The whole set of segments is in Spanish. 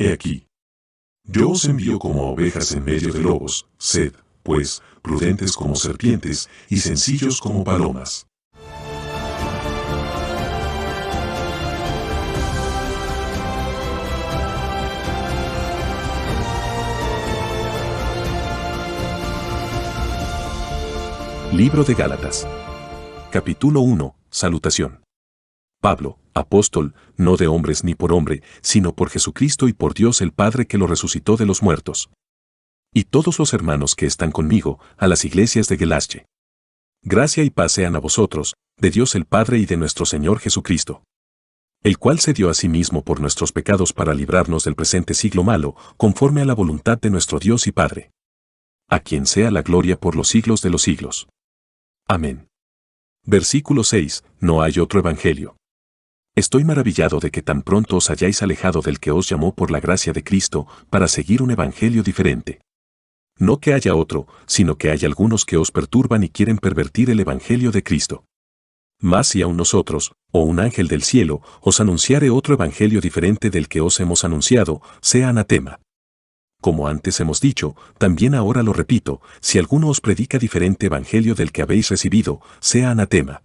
He aquí, yo os envío como a ovejas en medio de lobos, sed, pues, prudentes como serpientes y sencillos como palomas. Libro de Gálatas. Capítulo 1. Salutación. Pablo, apóstol, no de hombres ni por hombre, sino por Jesucristo y por Dios el Padre que lo resucitó de los muertos. Y todos los hermanos que están conmigo, a las iglesias de Galacia. Gracia y paz sean a vosotros, de Dios el Padre y de nuestro Señor Jesucristo. El cual se dio a sí mismo por nuestros pecados para librarnos del presente siglo malo, conforme a la voluntad de nuestro Dios y Padre. A quien sea la gloria por los siglos de los siglos. Amén. Versículo 6. No hay otro evangelio. Estoy maravillado de que tan pronto os hayáis alejado del que os llamó por la gracia de Cristo, para seguir un evangelio diferente. No que haya otro, sino que hay algunos que os perturban y quieren pervertir el evangelio de Cristo. Mas si aun nosotros, o un ángel del cielo, os anunciare otro evangelio diferente del que os hemos anunciado, sea anatema. Como antes hemos dicho, también ahora lo repito, si alguno os predica diferente evangelio del que habéis recibido, sea anatema.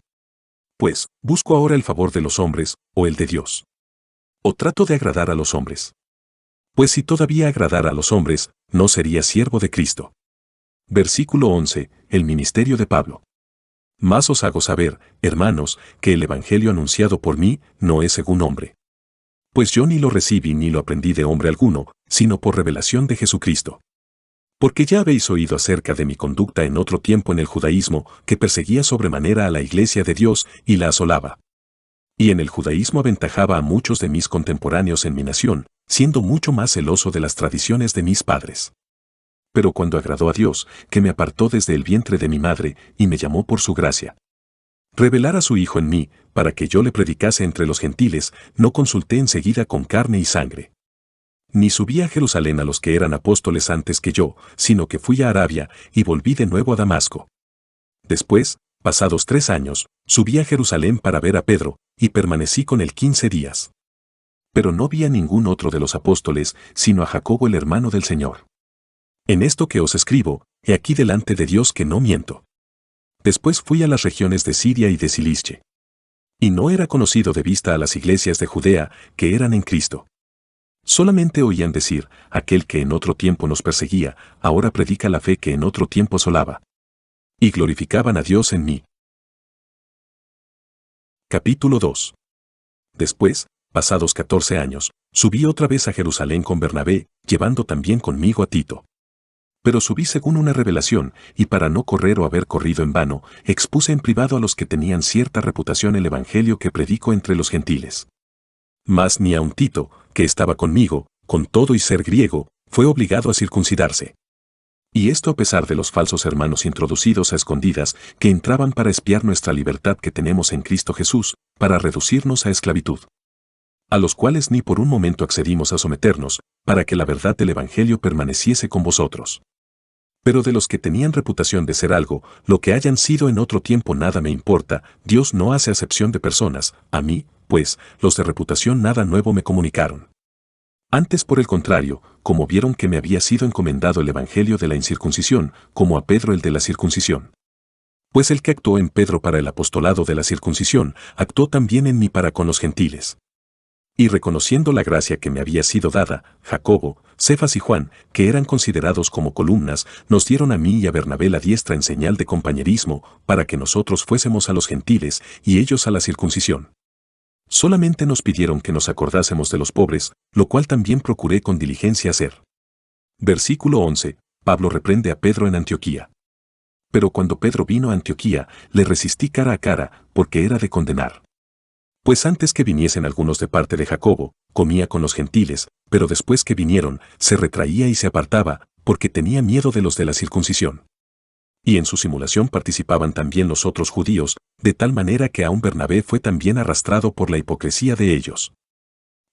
Pues, ¿busco ahora el favor de los hombres, o el de Dios? ¿O trato de agradar a los hombres? Pues si todavía agradara a los hombres, no sería siervo de Cristo. Versículo 11. El ministerio de Pablo. Mas os hago saber, hermanos, que el evangelio anunciado por mí no es según hombre. Pues yo ni lo recibí ni lo aprendí de hombre alguno, sino por revelación de Jesucristo. Porque ya habéis oído acerca de mi conducta en otro tiempo en el judaísmo, que perseguía sobremanera a la iglesia de Dios y la asolaba. Y en el judaísmo aventajaba a muchos de mis contemporáneos en mi nación, siendo mucho más celoso de las tradiciones de mis padres. Pero cuando agradó a Dios, que me apartó desde el vientre de mi madre, y me llamó por su gracia, revelar a su Hijo en mí, para que yo le predicase entre los gentiles, no consulté enseguida con carne y sangre. Ni subí a Jerusalén a los que eran apóstoles antes que yo, sino que fui a Arabia, y volví de nuevo a Damasco. Después, pasados 3 años, subí a Jerusalén para ver a Pedro, y permanecí con él 15 días. Pero no vi a ningún otro de los apóstoles, sino a Jacobo el hermano del Señor. En esto que os escribo, he aquí delante de Dios que no miento. Después fui a las regiones de Siria y de Cilicia. Y no era conocido de vista a las iglesias de Judea, que eran en Cristo. Solamente oían decir, aquel que en otro tiempo nos perseguía, ahora predica la fe que en otro tiempo asolaba. Y glorificaban a Dios en mí. Capítulo 2. Después, pasados 14 años, subí otra vez a Jerusalén con Bernabé, llevando también conmigo a Tito. Pero subí según una revelación, y para no correr o haber corrido en vano, expuse en privado a los que tenían cierta reputación el evangelio que predico entre los gentiles. Mas ni aun Tito, que estaba conmigo, con todo y ser griego, fue obligado a circuncidarse. Y esto a pesar de los falsos hermanos introducidos a escondidas, que entraban para espiar nuestra libertad que tenemos en Cristo Jesús, para reducirnos a esclavitud. A los cuales ni por un momento accedimos a someternos, para que la verdad del evangelio permaneciese con vosotros. Pero de los que tenían reputación de ser algo, lo que hayan sido en otro tiempo nada me importa, Dios no hace acepción de personas, a mí, pues, los de reputación nada nuevo me comunicaron. Antes por el contrario, como vieron que me había sido encomendado el evangelio de la incircuncisión, como a Pedro el de la circuncisión. Pues el que actuó en Pedro para el apostolado de la circuncisión, actuó también en mí para con los gentiles. Y reconociendo la gracia que me había sido dada, Jacobo, Cefas y Juan, que eran considerados como columnas, nos dieron a mí y a Bernabé la diestra en señal de compañerismo, para que nosotros fuésemos a los gentiles, y ellos a la circuncisión. Solamente nos pidieron que nos acordásemos de los pobres, lo cual también procuré con diligencia hacer. Versículo 11. Pablo reprende a Pedro en Antioquía. Pero cuando Pedro vino a Antioquía, le resistí cara a cara, porque era de condenar. Pues antes que viniesen algunos de parte de Jacobo, comía con los gentiles, pero después que vinieron, se retraía y se apartaba, porque tenía miedo de los de la circuncisión. Y en su simulación participaban también los otros judíos, de tal manera que aun Bernabé fue también arrastrado por la hipocresía de ellos.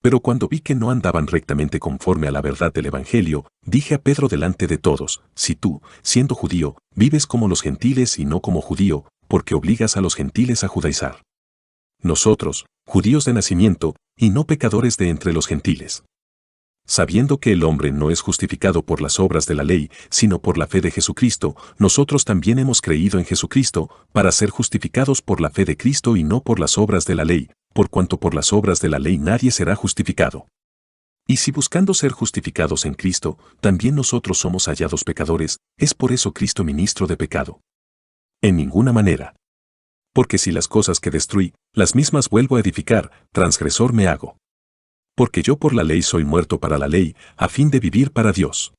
Pero cuando vi que no andaban rectamente conforme a la verdad del Evangelio, dije a Pedro delante de todos, si tú, siendo judío, vives como los gentiles y no como judío, porque obligas a los gentiles a judaizar. Nosotros, judíos de nacimiento, y no pecadores de entre los gentiles. Sabiendo que el hombre no es justificado por las obras de la ley, sino por la fe de Jesucristo, nosotros también hemos creído en Jesucristo, para ser justificados por la fe de Cristo y no por las obras de la ley, por cuanto por las obras de la ley nadie será justificado. Y si buscando ser justificados en Cristo, también nosotros somos hallados pecadores, ¿es por eso Cristo ministro de pecado? En ninguna manera. Porque si las cosas que destruí, las mismas vuelvo a edificar, transgresor me hago. Porque yo por la ley soy muerto para la ley, a fin de vivir para Dios.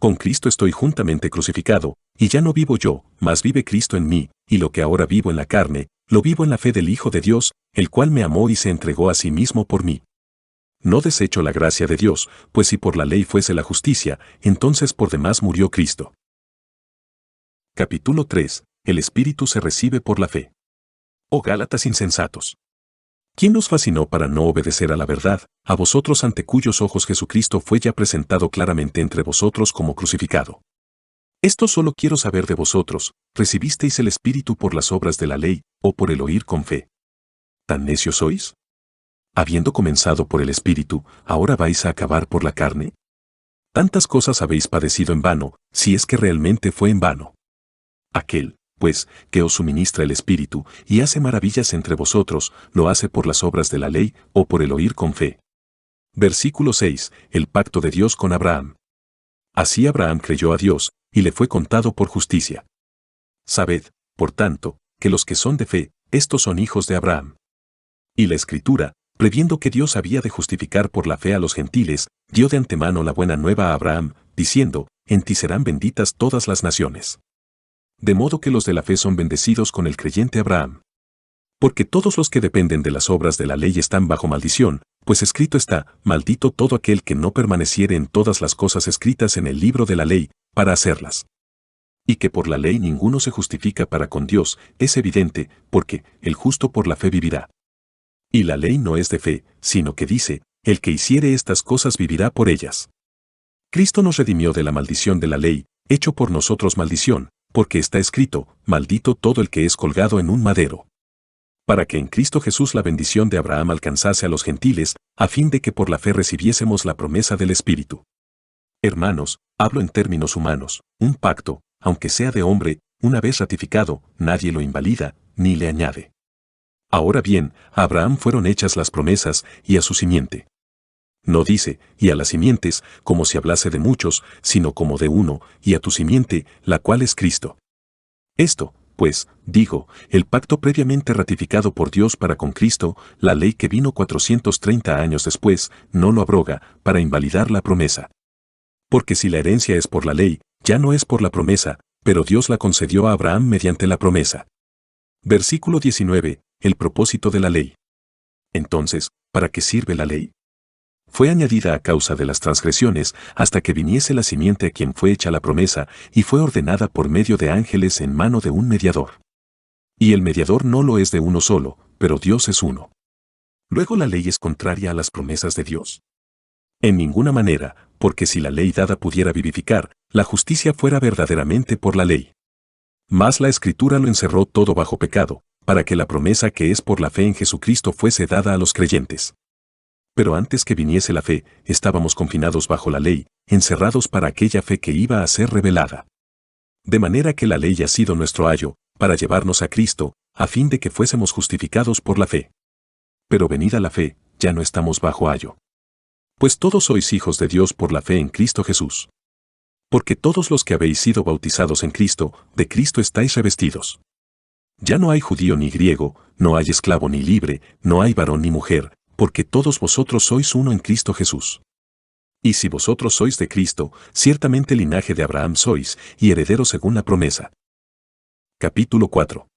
Con Cristo estoy juntamente crucificado, y ya no vivo yo, mas vive Cristo en mí, y lo que ahora vivo en la carne, lo vivo en la fe del Hijo de Dios, el cual me amó y se entregó a sí mismo por mí. No desecho la gracia de Dios, pues si por la ley fuese la justicia, entonces por demás murió Cristo. Capítulo 3. El Espíritu se recibe por la fe. Oh Gálatas insensatos. ¿Quién los fascinó para no obedecer a la verdad, a vosotros ante cuyos ojos Jesucristo fue ya presentado claramente entre vosotros como crucificado? Esto solo quiero saber de vosotros, ¿recibisteis el Espíritu por las obras de la ley, o por el oír con fe? ¿Tan necios sois? Habiendo comenzado por el Espíritu, ¿ahora vais a acabar por la carne? Tantas cosas habéis padecido en vano, si es que realmente fue en vano. Aquel, pues, que os suministra el Espíritu, y hace maravillas entre vosotros, ¿lo hace por las obras de la ley, o por el oír con fe? Versículo 6. El pacto de Dios con Abraham. Así Abraham creyó a Dios, y le fue contado por justicia. Sabed, por tanto, que los que son de fe, estos son hijos de Abraham. Y la Escritura, previendo que Dios había de justificar por la fe a los gentiles, dio de antemano la buena nueva a Abraham, diciendo, en ti serán benditas todas las naciones. De modo que los de la fe son bendecidos con el creyente Abraham. Porque todos los que dependen de las obras de la ley están bajo maldición, pues escrito está, maldito todo aquel que no permaneciere en todas las cosas escritas en el libro de la ley, para hacerlas. Y que por la ley ninguno se justifica para con Dios, es evidente, porque el justo por la fe vivirá. Y la ley no es de fe, sino que dice, el que hiciere estas cosas vivirá por ellas. Cristo nos redimió de la maldición de la ley, hecho por nosotros maldición, porque está escrito, maldito todo el que es colgado en un madero. Para que en Cristo Jesús la bendición de Abraham alcanzase a los gentiles, a fin de que por la fe recibiésemos la promesa del Espíritu. Hermanos, hablo en términos humanos, un pacto, aunque sea de hombre, una vez ratificado, nadie lo invalida, ni le añade. Ahora bien, a Abraham fueron hechas las promesas, y a su simiente. No dice, y a las simientes, como si hablase de muchos, sino como de uno, y a tu simiente, la cual es Cristo. Esto, pues, digo, el pacto previamente ratificado por Dios para con Cristo, la ley que vino 430 años después, no lo abroga, para invalidar la promesa. Porque si la herencia es por la ley, ya no es por la promesa, pero Dios la concedió a Abraham mediante la promesa. Versículo 19. El propósito de la ley. Entonces, ¿para qué sirve la ley? Fue añadida a causa de las transgresiones, hasta que viniese la simiente a quien fue hecha la promesa, y fue ordenada por medio de ángeles en mano de un mediador. Y el mediador no lo es de uno solo, pero Dios es uno. ¿Luego la ley es contraria a las promesas de Dios? En ninguna manera, porque si la ley dada pudiera vivificar, la justicia fuera verdaderamente por la ley. Mas la Escritura lo encerró todo bajo pecado, para que la promesa que es por la fe en Jesucristo fuese dada a los creyentes. Pero antes que viniese la fe, estábamos confinados bajo la ley, encerrados para aquella fe que iba a ser revelada. De manera que la ley ha sido nuestro ayo, para llevarnos a Cristo, a fin de que fuésemos justificados por la fe. Pero venida la fe, ya no estamos bajo ayo. Pues todos sois hijos de Dios por la fe en Cristo Jesús. Porque todos los que habéis sido bautizados en Cristo, de Cristo estáis revestidos. Ya no hay judío ni griego, no hay esclavo ni libre, no hay varón ni mujer, porque todos vosotros sois uno en Cristo Jesús. Y si vosotros sois de Cristo, ciertamente linaje de Abraham sois, y herederos según la promesa. Capítulo 4.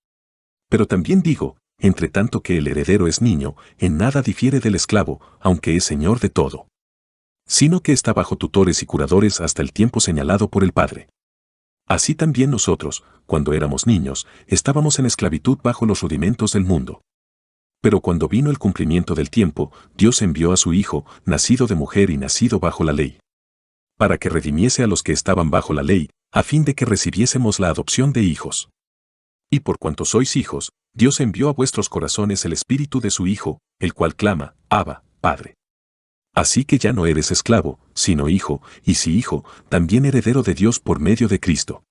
Pero también digo, entre tanto que el heredero es niño, en nada difiere del esclavo, aunque es señor de todo. Sino que está bajo tutores y curadores hasta el tiempo señalado por el Padre. Así también nosotros, cuando éramos niños, estábamos en esclavitud bajo los rudimentos del mundo. Pero cuando vino el cumplimiento del tiempo, Dios envió a su Hijo, nacido de mujer y nacido bajo la ley, para que redimiese a los que estaban bajo la ley, a fin de que recibiésemos la adopción de hijos. Y por cuanto sois hijos, Dios envió a vuestros corazones el Espíritu de su Hijo, el cual clama, Abba, Padre. Así que ya no eres esclavo, sino hijo, y si hijo, también heredero de Dios por medio de Cristo.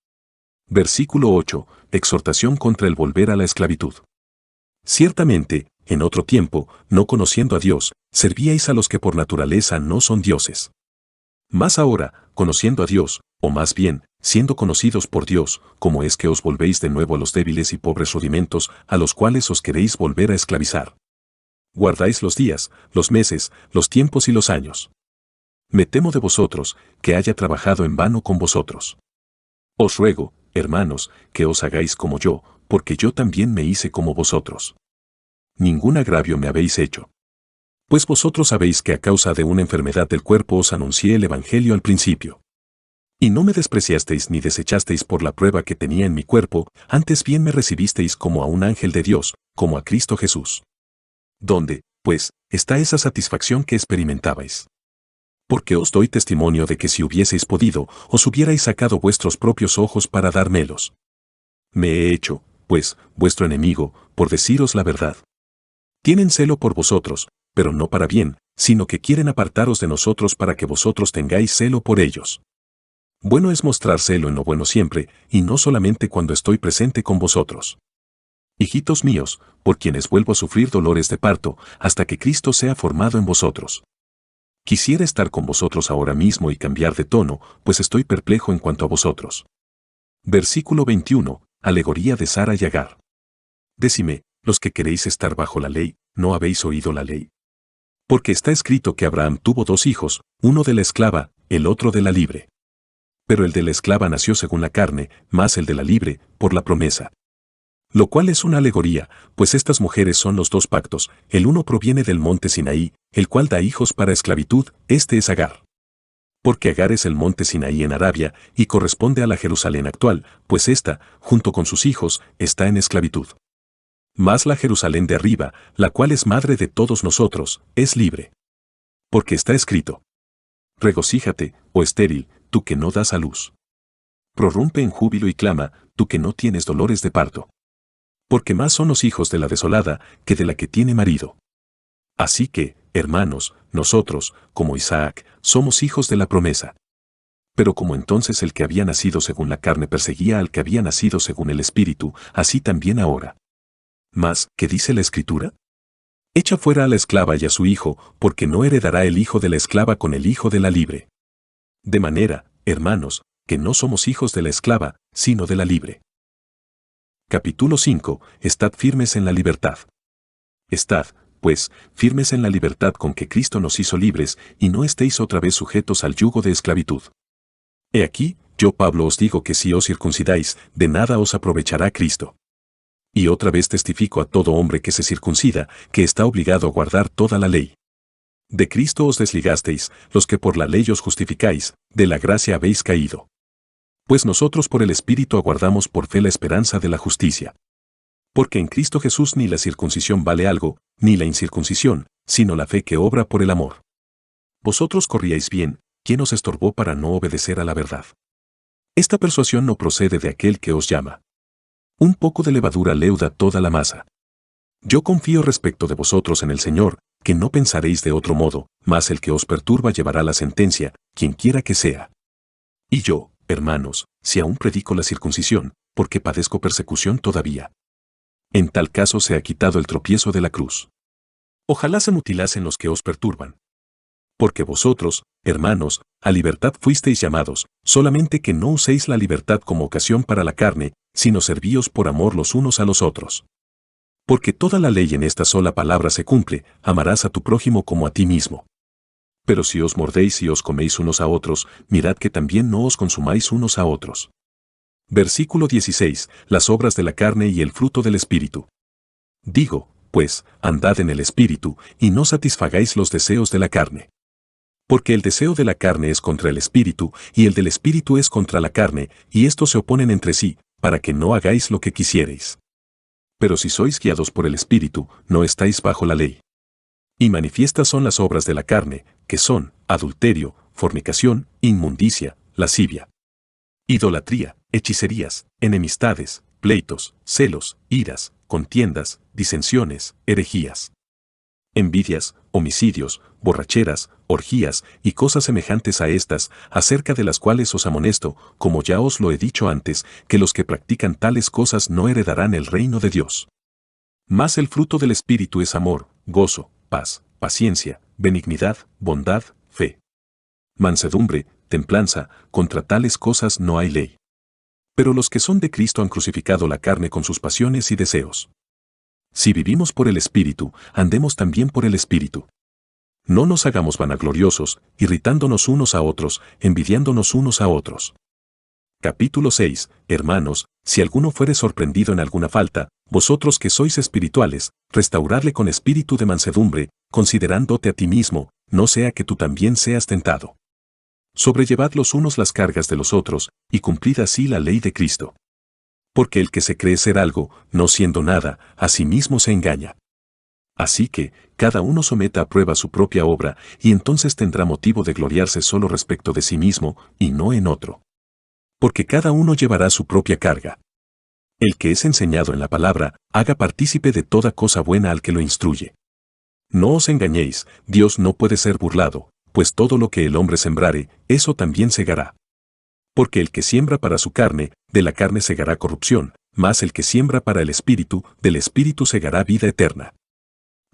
Versículo 8. Exhortación contra el volver a la esclavitud. Ciertamente, en otro tiempo, no conociendo a Dios, servíais a los que por naturaleza no son dioses. Mas ahora, conociendo a Dios, o más bien, siendo conocidos por Dios, ¿cómo es que os volvéis de nuevo a los débiles y pobres rudimentos a los cuales os queréis volver a esclavizar? Guardáis los días, los meses, los tiempos y los años. Me temo de vosotros, que haya trabajado en vano con vosotros. Os ruego, hermanos, que os hagáis como yo, porque yo también me hice como vosotros. Ningún agravio me habéis hecho. Pues vosotros sabéis que a causa de una enfermedad del cuerpo os anuncié el Evangelio al principio. Y no me despreciasteis ni desechasteis por la prueba que tenía en mi cuerpo, antes bien me recibisteis como a un ángel de Dios, como a Cristo Jesús. ¿Dónde, pues, está esa satisfacción que experimentabais? Porque os doy testimonio de que si hubieseis podido, os hubierais sacado vuestros propios ojos para dármelos. Me he hecho, pues, vuestro enemigo, por deciros la verdad. Tienen celo por vosotros, pero no para bien, sino que quieren apartaros de nosotros para que vosotros tengáis celo por ellos. Bueno es mostrar celo en lo bueno siempre, y no solamente cuando estoy presente con vosotros. Hijitos míos, por quienes vuelvo a sufrir dolores de parto, hasta que Cristo sea formado en vosotros. Quisiera estar con vosotros ahora mismo y cambiar de tono, pues estoy perplejo en cuanto a vosotros. Versículo 21, alegoría de Sara y Agar. Decime, los que queréis estar bajo la ley, ¿no habéis oído la ley? Porque está escrito que Abraham tuvo 2 hijos, uno de la esclava, el otro de la libre. Pero el de la esclava nació según la carne, más el de la libre, por la promesa. Lo cual es una alegoría, pues estas mujeres son los 2 pactos, el uno proviene del monte Sinaí, el cual da hijos para esclavitud, este es Agar. Porque Agar es el monte Sinaí en Arabia, y corresponde a la Jerusalén actual, pues ésta, junto con sus hijos, está en esclavitud. Mas la Jerusalén de arriba, la cual es madre de todos nosotros, es libre. Porque está escrito: regocíjate, oh estéril, tú que no das a luz. Prorrumpe en júbilo y clama, tú que no tienes dolores de parto. Porque más son los hijos de la desolada que de la que tiene marido. Así que, hermanos, nosotros, como Isaac, somos hijos de la promesa. Pero como entonces el que había nacido según la carne perseguía al que había nacido según el Espíritu, así también ahora. Mas, ¿qué dice la Escritura? Echa fuera a la esclava y a su hijo, porque no heredará el hijo de la esclava con el hijo de la libre. De manera, hermanos, que no somos hijos de la esclava, sino de la libre. Capítulo 5. Estad firmes en la libertad. Estad, pues, firmes en la libertad con que Cristo nos hizo libres, y no estéis otra vez sujetos al yugo de esclavitud. He aquí, yo Pablo os digo que si os circuncidáis, de nada os aprovechará Cristo. Y otra vez testifico a todo hombre que se circuncida, que está obligado a guardar toda la ley. De Cristo os desligasteis, los que por la ley os justificáis, de la gracia habéis caído. Pues nosotros por el Espíritu aguardamos por fe la esperanza de la justicia. Porque en Cristo Jesús ni la circuncisión vale algo, ni la incircuncisión, sino la fe que obra por el amor. Vosotros corríais bien, ¿quién os estorbó para no obedecer a la verdad? Esta persuasión no procede de aquel que os llama. Un poco de levadura leuda toda la masa. Yo confío respecto de vosotros en el Señor, que no pensaréis de otro modo, mas el que os perturba llevará la sentencia, quienquiera que sea. Y yo, hermanos, si aún predico la circuncisión, porque padezco persecución todavía. En tal caso se ha quitado el tropiezo de la cruz. Ojalá se mutilasen los que os perturban. Porque vosotros, hermanos, a libertad fuisteis llamados, solamente que no uséis la libertad como ocasión para la carne, sino servíos por amor los unos a los otros. Porque toda la ley en esta sola palabra se cumple: amarás a tu prójimo como a ti mismo. Pero si os mordéis y os coméis unos a otros, mirad que también no os consumáis unos a otros. Versículo 16. Las obras de la carne y el fruto del Espíritu. Digo, pues, andad en el Espíritu, y no satisfagáis los deseos de la carne. Porque el deseo de la carne es contra el Espíritu, y el del Espíritu es contra la carne, y estos se oponen entre sí, para que no hagáis lo que quisiereis. Pero si sois guiados por el Espíritu, no estáis bajo la ley. Y manifiestas son las obras de la carne, que son adulterio, fornicación, inmundicia, lascivia, idolatría, hechicerías, enemistades, pleitos, celos, iras, contiendas, disensiones, herejías, envidias, homicidios, borracheras, orgías y cosas semejantes a estas, acerca de las cuales os amonesto, como ya os lo he dicho antes, que los que practican tales cosas no heredarán el reino de Dios. Mas el fruto del Espíritu es amor, gozo, paz, paciencia, benignidad, bondad, fe, mansedumbre, templanza, contra tales cosas no hay ley. Pero los que son de Cristo han crucificado la carne con sus pasiones y deseos. Si vivimos por el Espíritu, andemos también por el Espíritu. No nos hagamos vanagloriosos, irritándonos unos a otros, envidiándonos unos a otros. Capítulo 6. Hermanos, si alguno fuere sorprendido en alguna falta, vosotros que sois espirituales, restauradle con espíritu de mansedumbre, considerándote a ti mismo, no sea que tú también seas tentado. Sobrellevad los unos las cargas de los otros, y cumplid así la ley de Cristo. Porque el que se cree ser algo, no siendo nada, a sí mismo se engaña. Así que, cada uno someta a prueba su propia obra, y entonces tendrá motivo de gloriarse solo respecto de sí mismo, y no en otro. Porque cada uno llevará su propia carga. El que es enseñado en la palabra, haga partícipe de toda cosa buena al que lo instruye. No os engañéis, Dios no puede ser burlado, pues todo lo que el hombre sembrare, eso también segará. Porque el que siembra para su carne, de la carne segará corrupción, mas el que siembra para el Espíritu, del Espíritu segará vida eterna.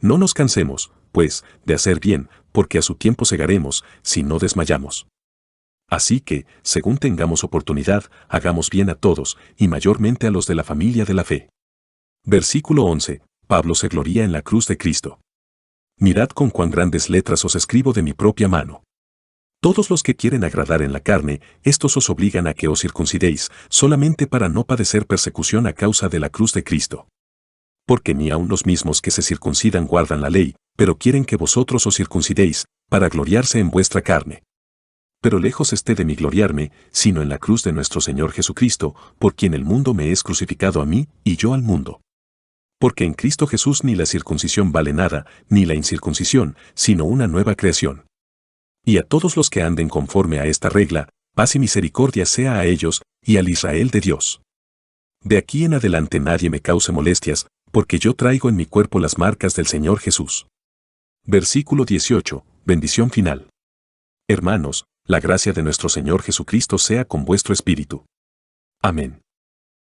No nos cansemos, pues, de hacer bien, porque a su tiempo segaremos, si no desmayamos. Así que, según tengamos oportunidad, hagamos bien a todos, y mayormente a los de la familia de la fe. Versículo 11. Pablo se gloría en la cruz de Cristo. Mirad con cuán grandes letras os escribo de mi propia mano. Todos los que quieren agradar en la carne, estos os obligan a que os circuncidéis, solamente para no padecer persecución a causa de la cruz de Cristo. Porque ni aun los mismos que se circuncidan guardan la ley, pero quieren que vosotros os circuncidéis, para gloriarse en vuestra carne. Pero lejos esté de mí gloriarme, sino en la cruz de nuestro Señor Jesucristo, por quien el mundo me es crucificado a mí, y yo al mundo. Porque en Cristo Jesús ni la circuncisión vale nada, ni la incircuncisión, sino una nueva creación. Y a todos los que anden conforme a esta regla, paz y misericordia sea a ellos, y al Israel de Dios. De aquí en adelante nadie me cause molestias, porque yo traigo en mi cuerpo las marcas del Señor Jesús. Versículo 18. Bendición final. Hermanos, la gracia de nuestro Señor Jesucristo sea con vuestro espíritu. Amén.